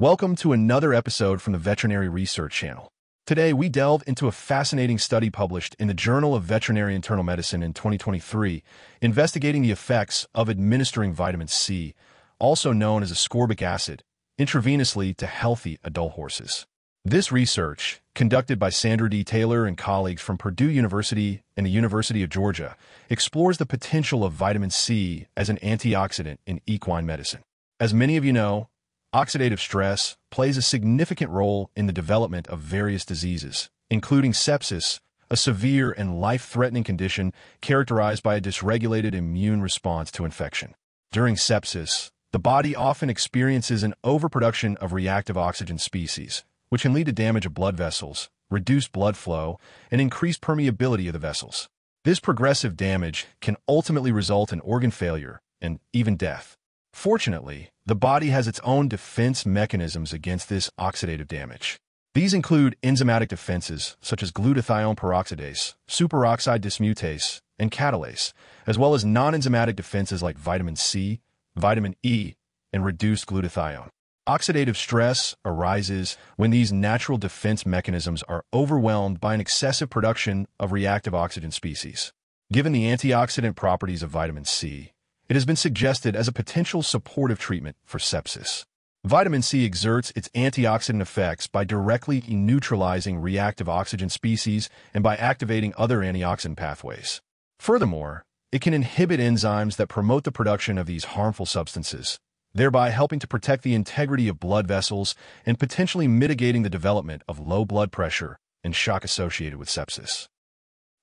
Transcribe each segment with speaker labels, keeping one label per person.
Speaker 1: Welcome to another episode from the Veterinary Research Channel. Today, we delve into a fascinating study published in the Journal of Veterinary Internal Medicine in 2023, investigating the effects of administering vitamin C, also known as ascorbic acid, intravenously to healthy adult horses. This research, conducted by Sandra D. Taylor and colleagues from Purdue University and the University of Georgia, explores the potential of vitamin C as an antioxidant in equine medicine. As many of you know, oxidative stress plays a significant role in the development of various diseases, including sepsis, a severe and life-threatening condition characterized by a dysregulated immune response to infection. During sepsis, the body often experiences an overproduction of reactive oxygen species, which can lead to damage of blood vessels, reduced blood flow, and increased permeability of the vessels. This progressive damage can ultimately result in organ failure and even death. Fortunately, the body has its own defense mechanisms against this oxidative damage. These include enzymatic defenses such as glutathione peroxidase, superoxide dismutase, and catalase, as well as non-enzymatic defenses like vitamin C, vitamin E, and reduced glutathione. Oxidative stress arises when these natural defense mechanisms are overwhelmed by an excessive production of reactive oxygen species. Given the antioxidant properties of vitamin C, it has been suggested as a potential supportive treatment for sepsis. Vitamin C exerts its antioxidant effects by directly neutralizing reactive oxygen species and by activating other antioxidant pathways. Furthermore, it can inhibit enzymes that promote the production of these harmful substances, thereby helping to protect the integrity of blood vessels and potentially mitigating the development of low blood pressure and shock associated with sepsis.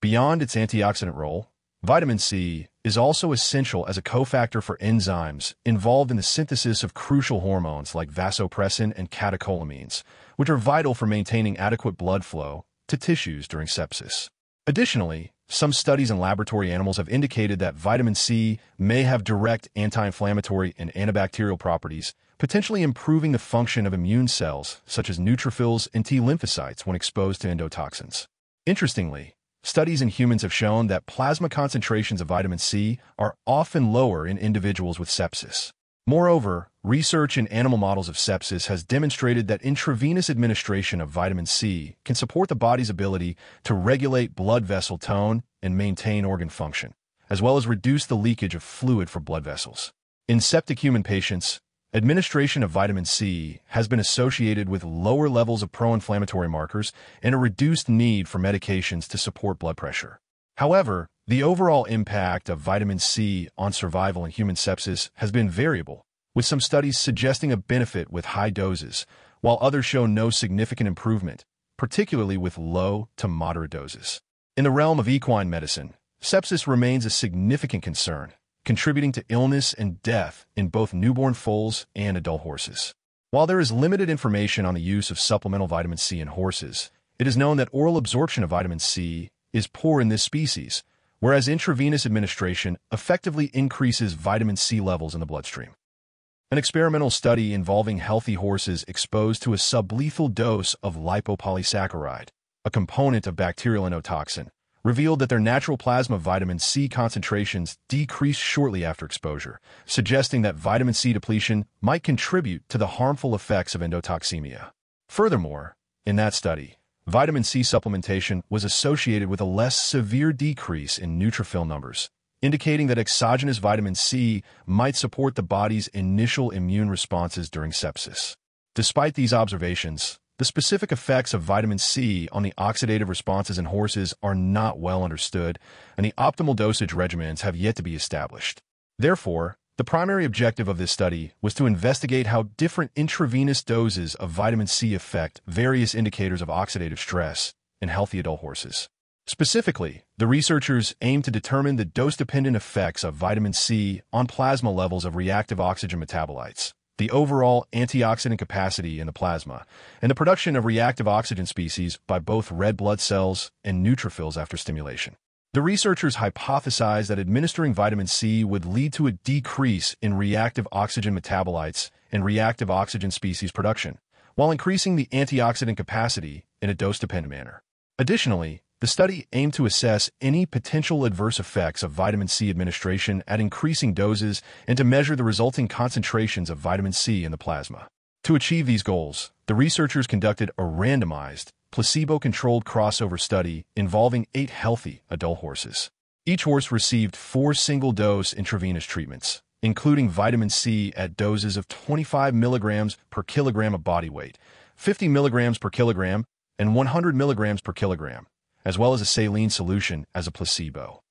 Speaker 1: Beyond its antioxidant role, vitamin C is also essential as a cofactor for enzymes involved in the synthesis of crucial hormones like vasopressin and catecholamines, which are vital for maintaining adequate blood flow to tissues during sepsis. Additionally, some studies in laboratory animals have indicated that vitamin C may have direct anti-inflammatory and antibacterial properties, potentially improving the function of immune cells such as neutrophils and T lymphocytes when exposed to endotoxins. Interestingly, studies in humans have shown that plasma concentrations of vitamin C are often lower in individuals with sepsis. Moreover, research in animal models of sepsis has demonstrated that intravenous administration of vitamin C can support the body's ability to regulate blood vessel tone and maintain organ function, as well as reduce the leakage of fluid from blood vessels. In septic human patients, administration of vitamin C has been associated with lower levels of pro-inflammatory markers and a reduced need for medications to support blood pressure. However, the overall impact of vitamin C on survival in human sepsis has been variable, with some studies suggesting a benefit with high doses, while others show no significant improvement, particularly with low to moderate doses. In the realm of equine medicine, sepsis remains a significant concern, contributing to illness and death in both newborn foals and adult horses. While there is limited information on the use of supplemental vitamin C in horses, it is known that oral absorption of vitamin C is poor in this species, whereas intravenous administration effectively increases vitamin C levels in the bloodstream. An experimental study involving healthy horses exposed to a sublethal dose of lipopolysaccharide, a component of bacterial endotoxin, revealed that their natural plasma vitamin C concentrations decreased shortly after exposure, suggesting that vitamin C depletion might contribute to the harmful effects of endotoxemia. Furthermore, in that study, vitamin C supplementation was associated with a less severe decrease in neutrophil numbers, indicating that exogenous vitamin C might support the body's initial immune responses during sepsis. Despite these observations, the specific effects of vitamin C on the oxidative responses in horses are not well understood, and the optimal dosage regimens have yet to be established. Therefore, the primary objective of this study was to investigate how different intravenous doses of vitamin C affect various indicators of oxidative stress in healthy adult horses. Specifically, the researchers aimed to determine the dose-dependent effects of vitamin C on plasma levels of reactive oxygen metabolites, the overall antioxidant capacity in the plasma, and the production of reactive oxygen species by both red blood cells and neutrophils after stimulation. The researchers hypothesized that administering vitamin C would lead to a decrease in reactive oxygen metabolites and reactive oxygen species production, while increasing the antioxidant capacity in a dose-dependent manner. Additionally, the study aimed to assess any potential adverse effects of vitamin C administration at increasing doses and to measure the resulting concentrations of vitamin C in the plasma. To achieve these goals, the researchers conducted a randomized, placebo-controlled crossover study involving 8 healthy adult horses. Each horse received 4 single-dose intravenous treatments, including vitamin C at doses of 25 milligrams per kilogram of body weight, 50 milligrams per kilogram, and 100 milligrams per kilogram, as well as a saline solution as a placebo.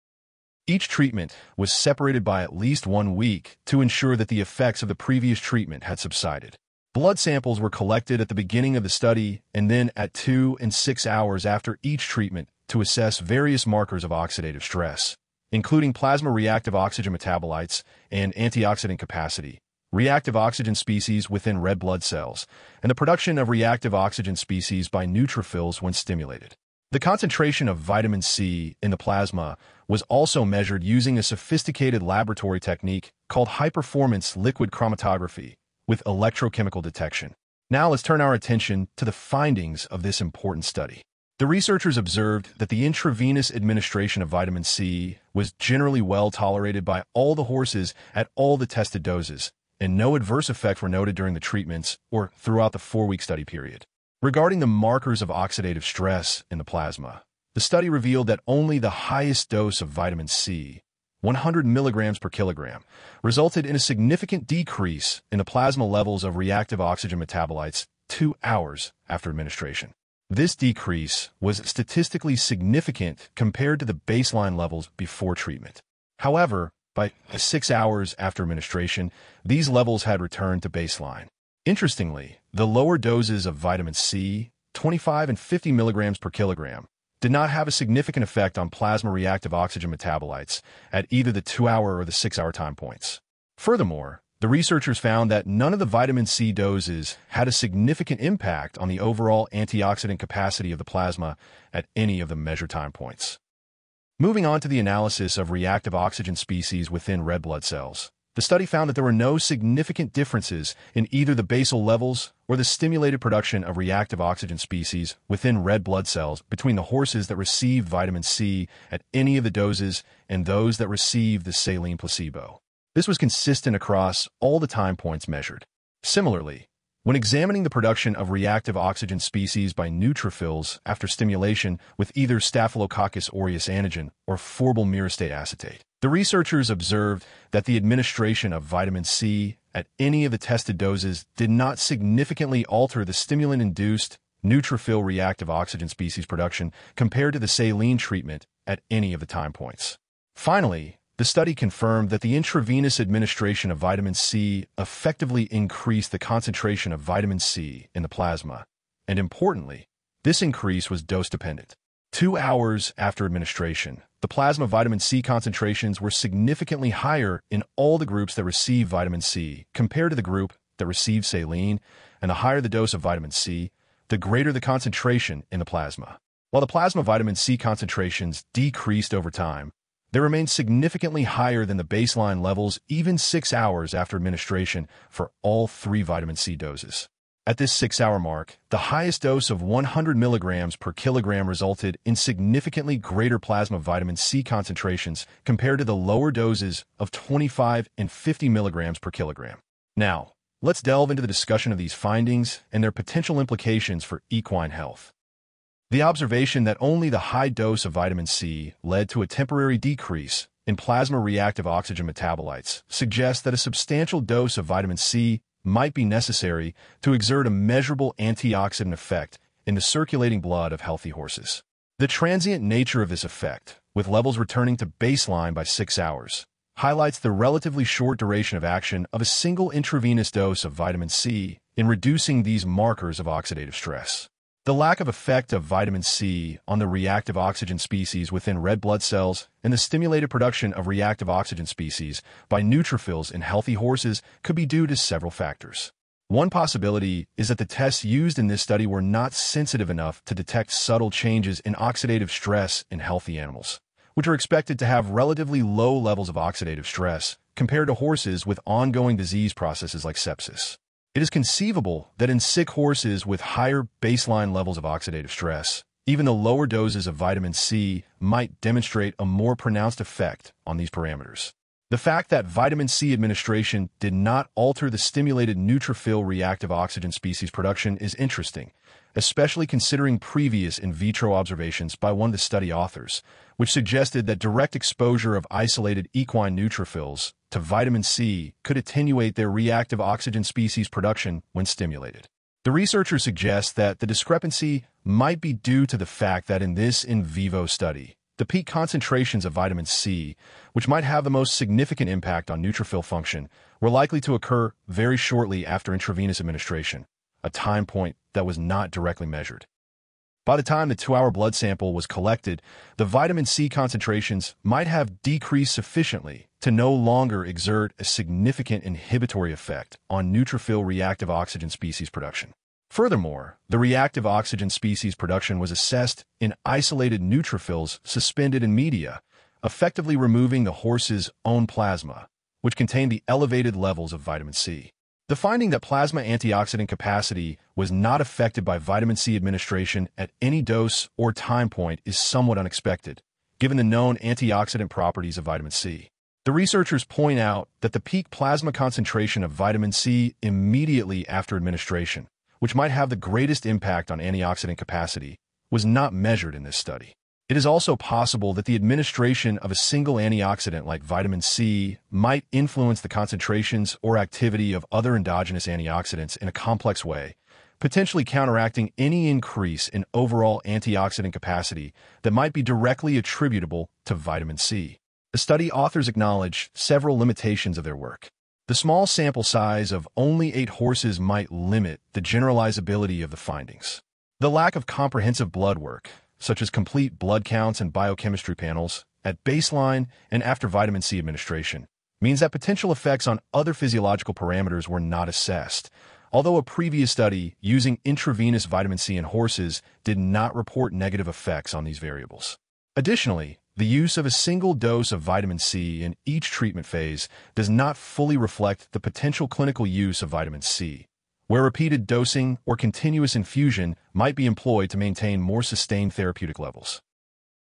Speaker 1: Each treatment was separated by at least 1 week to ensure that the effects of the previous treatment had subsided. Blood samples were collected at the beginning of the study and then at 2 and 6 hours after each treatment to assess various markers of oxidative stress, including plasma reactive oxygen metabolites and antioxidant capacity, reactive oxygen species within red blood cells, and the production of reactive oxygen species by neutrophils when stimulated. The concentration of vitamin C in the plasma was also measured using a sophisticated laboratory technique called high-performance liquid chromatography with electrochemical detection. Now let's turn our attention to the findings of this important study. The researchers observed that the intravenous administration of vitamin C was generally well tolerated by all the horses at all the tested doses, and no adverse effects were noted during the treatments or throughout the 4-week study period. Regarding the markers of oxidative stress in the plasma, the study revealed that only the highest dose of vitamin C, 100 milligrams per kilogram, resulted in a significant decrease in the plasma levels of reactive oxygen metabolites 2 hours after administration. This decrease was statistically significant compared to the baseline levels before treatment. However, by 6 hours after administration, these levels had returned to baseline. Interestingly, the lower doses of vitamin C, 25 and 50 milligrams per kilogram, did not have a significant effect on plasma reactive oxygen metabolites at either the 2-hour or the 6-hour time points. Furthermore, the researchers found that none of the vitamin C doses had a significant impact on the overall antioxidant capacity of the plasma at any of the measured time points. Moving on to the analysis of reactive oxygen species within red blood cells, the study found that there were no significant differences in either the basal levels or the stimulated production of reactive oxygen species within red blood cells between the horses that received vitamin C at any of the doses and those that received the saline placebo. This was consistent across all the time points measured. Similarly, when examining the production of reactive oxygen species by neutrophils after stimulation with either Staphylococcus aureus antigen or phorbol myristate acetate, the researchers observed that the administration of vitamin C at any of the tested doses did not significantly alter the stimulant-induced neutrophil reactive oxygen species production compared to the saline treatment at any of the time points. Finally, the study confirmed that the intravenous administration of vitamin C effectively increased the concentration of vitamin C in the plasma, and importantly, this increase was dose-dependent. 2 hours after administration, the plasma vitamin C concentrations were significantly higher in all the groups that received vitamin C compared to the group that received saline, and the higher the dose of vitamin C, the greater the concentration in the plasma. While the plasma vitamin C concentrations decreased over time, they remained significantly higher than the baseline levels even 6 hours after administration for all 3 vitamin C doses. At this 6-hour mark, the highest dose of 100 milligrams per kilogram resulted in significantly greater plasma vitamin C concentrations compared to the lower doses of 25 and 50 milligrams per kilogram. Now, let's delve into the discussion of these findings and their potential implications for equine health. The observation that only the high dose of vitamin C led to a temporary decrease in plasma reactive oxygen metabolites suggests that a substantial dose of vitamin C might be necessary to exert a measurable antioxidant effect in the circulating blood of healthy horses. The transient nature of this effect, with levels returning to baseline by 6 hours, highlights the relatively short duration of action of a single intravenous dose of vitamin C in reducing these markers of oxidative stress. The lack of effect of vitamin C on the reactive oxygen species within red blood cells and the stimulated production of reactive oxygen species by neutrophils in healthy horses could be due to several factors. One possibility is that the tests used in this study were not sensitive enough to detect subtle changes in oxidative stress in healthy animals, which are expected to have relatively low levels of oxidative stress compared to horses with ongoing disease processes like sepsis. It is conceivable that in sick horses with higher baseline levels of oxidative stress, even the lower doses of vitamin C might demonstrate a more pronounced effect on these parameters. The fact that vitamin C administration did not alter the stimulated neutrophil reactive oxygen species production is interesting, especially considering previous in vitro observations by one of the study authors, which suggested that direct exposure of isolated equine neutrophils to vitamin C could attenuate their reactive oxygen species production when stimulated. The researchers suggest that the discrepancy might be due to the fact that in this in vivo study, the peak concentrations of vitamin C, which might have the most significant impact on neutrophil function, were likely to occur very shortly after intravenous administration, a time point that was not directly measured. By the time the 2-hour blood sample was collected, the vitamin C concentrations might have decreased sufficiently to no longer exert a significant inhibitory effect on neutrophil reactive oxygen species production. Furthermore, the reactive oxygen species production was assessed in isolated neutrophils suspended in media, effectively removing the horse's own plasma, which contained the elevated levels of vitamin C. The finding that plasma antioxidant capacity was not affected by vitamin C administration at any dose or time point is somewhat unexpected, given the known antioxidant properties of vitamin C. The researchers point out that the peak plasma concentration of vitamin C immediately after administration, which might have the greatest impact on antioxidant capacity, was not measured in this study. It is also possible that the administration of a single antioxidant like vitamin C might influence the concentrations or activity of other endogenous antioxidants in a complex way, potentially counteracting any increase in overall antioxidant capacity that might be directly attributable to vitamin C. The study authors acknowledge several limitations of their work. The small sample size of only 8 horses might limit the generalizability of the findings. The lack of comprehensive blood work, such as complete blood counts and biochemistry panels, at baseline and after vitamin C administration, means that potential effects on other physiological parameters were not assessed, although a previous study using intravenous vitamin C in horses did not report negative effects on these variables. Additionally, the use of a single dose of vitamin C in each treatment phase does not fully reflect the potential clinical use of vitamin C, where repeated dosing or continuous infusion might be employed to maintain more sustained therapeutic levels.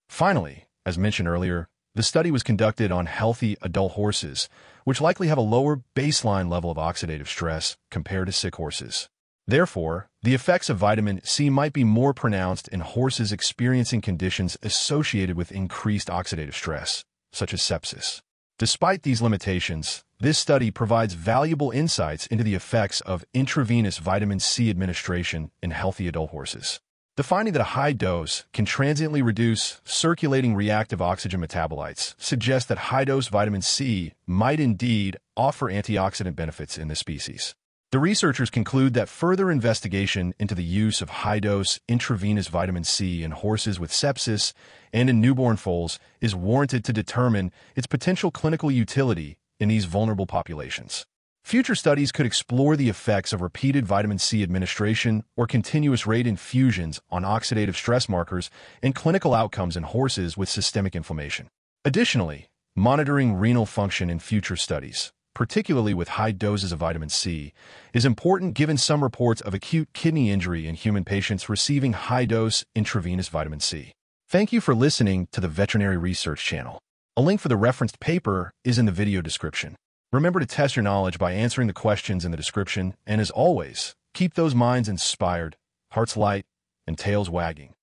Speaker 1: Finally, as mentioned earlier, the study was conducted on healthy adult horses, which likely have a lower baseline level of oxidative stress compared to sick horses. Therefore, the effects of vitamin C might be more pronounced in horses experiencing conditions associated with increased oxidative stress, such as sepsis. Despite these limitations, this study provides valuable insights into the effects of intravenous vitamin C administration in healthy adult horses. The finding that a high dose can transiently reduce circulating reactive oxygen metabolites suggests that high-dose vitamin C might indeed offer antioxidant benefits in this species. The researchers conclude that further investigation into the use of high-dose intravenous vitamin C in horses with sepsis and in newborn foals is warranted to determine its potential clinical utility in these vulnerable populations. Future studies could explore the effects of repeated vitamin C administration or continuous rate infusions on oxidative stress markers and clinical outcomes in horses with systemic inflammation. Additionally, monitoring renal function in future studies, particularly with high doses of vitamin C, is important given some reports of acute kidney injury in human patients receiving high-dose intravenous vitamin C. Thank you for listening to the Veterinary Research Channel. A link for the referenced paper is in the video description. Remember to test your knowledge by answering the questions in the description, and as always, keep those minds inspired, hearts light, and tails wagging.